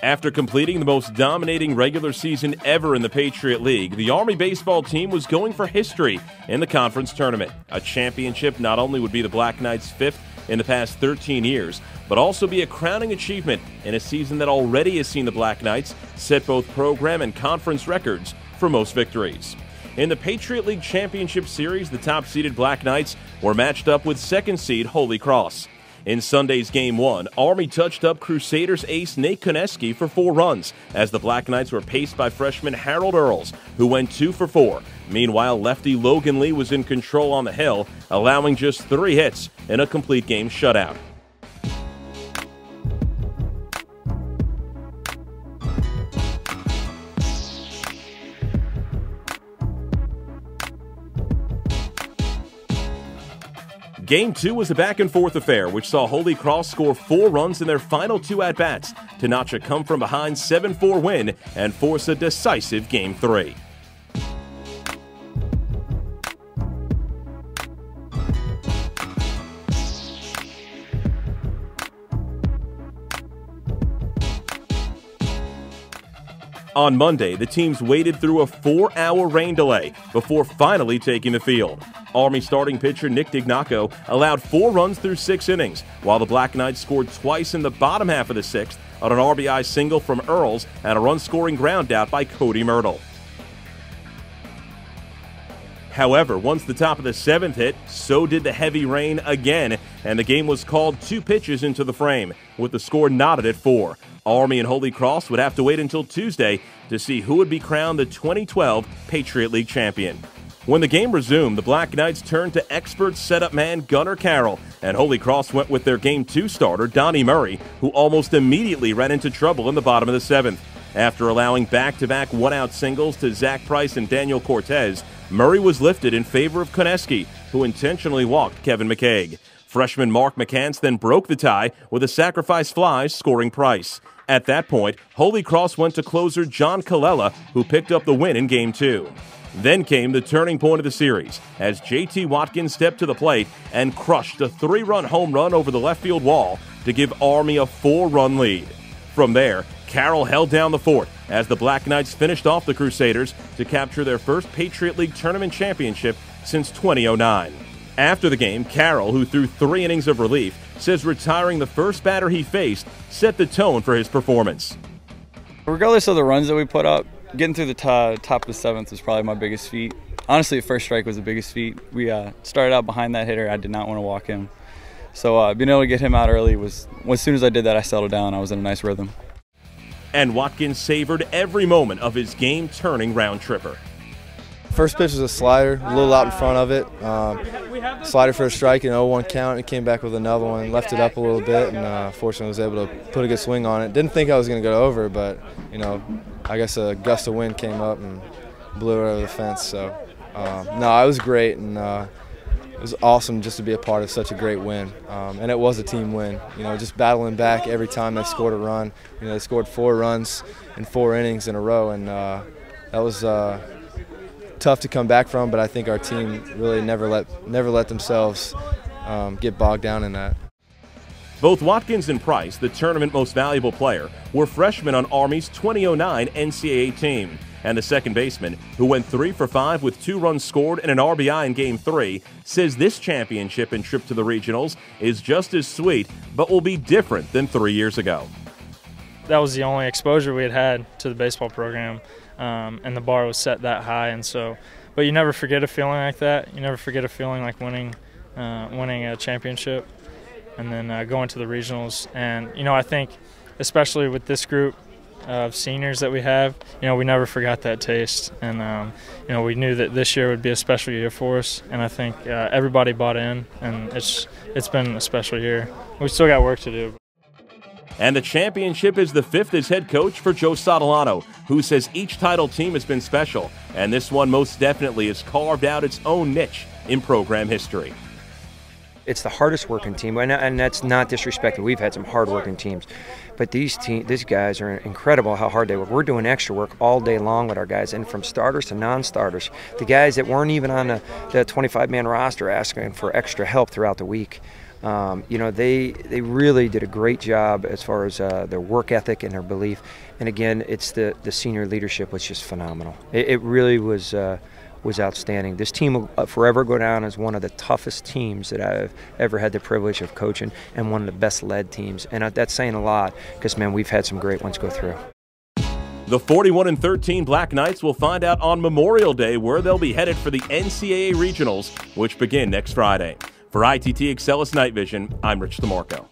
After completing the most dominating regular season ever in the Patriot League, the Army baseball team was going for history in the conference tournament. A championship not only would be the Black Knights' fifth in the past 13 years, but also be a crowning achievement in a season that already has seen the Black Knights set both program and conference records for most victories. In the Patriot League Championship Series, the top-seeded Black Knights were matched up with second-seed Holy Cross. In Sunday's Game 1, Army touched up Crusaders ace Nate Koneski for 4 runs, as the Black Knights were paced by freshman Harold Earls, who went 2 for 4. Meanwhile, lefty Logan Lee was in control on the hill, allowing just 3 hits in a complete game shutout. Game 2 was a back-and-forth affair, which saw Holy Cross score 4 runs in their final 2 at-bats to notch a come-from-behind 7-4 win and force a decisive Game 3. On Monday, the teams waded through a 4-hour rain delay before finally taking the field. Army starting pitcher Nick DeMarco allowed 4 runs through 6 innings, while the Black Knights scored twice in the bottom half of the 6th on an RBI single from Earls and a run-scoring groundout by Cody Myrtle. However, once the top of the 7th hit, so did the heavy rain again, and the game was called 2 pitches into the frame, with the score knotted at 4. Army and Holy Cross would have to wait until Tuesday to see who would be crowned the 2012 Patriot League champion. When the game resumed, the Black Knights turned to expert setup man Gunnar Carroll, and Holy Cross went with their Game 2 starter Donnie Murray, who almost immediately ran into trouble in the bottom of the 7th. After allowing back-to-back one-out singles to Zach Price and Daniel Cortez, Murray was lifted in favor of Koneski, who intentionally walked Kevin McCaig. Freshman Mark McCants then broke the tie with a sacrifice fly, scoring Price. At that point, Holy Cross went to closer John Colella, who picked up the win in Game 2. Then came the turning point of the series, as J.T. Watkins stepped to the plate and crushed a 3-run home run over the left field wall to give Army a 4-run lead. From there, Carroll held down the fort as the Black Knights finished off the Crusaders to capture their first Patriot League tournament championship since 2009. After the game, Carroll, who threw 3 innings of relief, says retiring the first batter he faced set the tone for his performance. Regardless of the runs that we put up, getting through the top of the 7th was probably my biggest feat. Honestly, the first strike was the biggest feat. We started out behind that hitter. I did not want to walk him. So being able to get him out early was, as soon as I did that, I settled down. I was in a nice rhythm. And Watkins savored every moment of his game-turning round tripper. First pitch was a slider, a little out in front of it. Slider for a strike, an 0-1 count. It came back with another one, left it up a little bit, and fortunately was able to put a good swing on it. Didn't think I was going to go over, but I guess a gust of wind came up and blew it over the fence. So no, it was great, and it was awesome just to be a part of such a great win. And it was a team win. Just battling back every time they scored a run. They scored 4 runs in 4 innings in a row, and that was tough to come back from, but I think our team really never let themselves get bogged down in that. Both Watkins and Price, the tournament most valuable player, were freshmen on Army's 2009 NCAA team. And the second baseman, who went 3 for 5 with 2 runs scored and an RBI in Game 3, says this championship and trip to the regionals is just as sweet, but will be different than 3 years ago. That was the only exposure we had to the baseball program. And the bar was set that high, and so, but you never forget a feeling like that. You never forget a feeling like winning a championship, and then going to the regionals. And I think, especially with this group of seniors that we have, we never forgot that taste, and we knew that this year would be a special year for us. And I think everybody bought in, and it's been a special year. We still got work to do. And the championship is the 5th as head coach for Joe Sotolano, who says each title team has been special, and this one most definitely has carved out its own niche in program history. It's the hardest working team, and that's not disrespected. We've had some hard working teams, but these guys are incredible how hard they work. We're doing extra work all day long with our guys, and from starters to non-starters. The guys that weren't even on the 25-man roster asking for extra help throughout the week. You know, they really did a great job as far as their work ethic and their belief. And again, it's the senior leadership was just phenomenal. It really was outstanding. This team will forever go down as one of the toughest teams that I've ever had the privilege of coaching, and one of the best led teams. And that's saying a lot, because man, we've had some great ones go through. The 41-13 Black Knights will find out on Memorial Day where they'll be headed for the NCAA Regionals, which begin next Friday. For ITT Excellus Night Vision, I'm Rich DeMarco.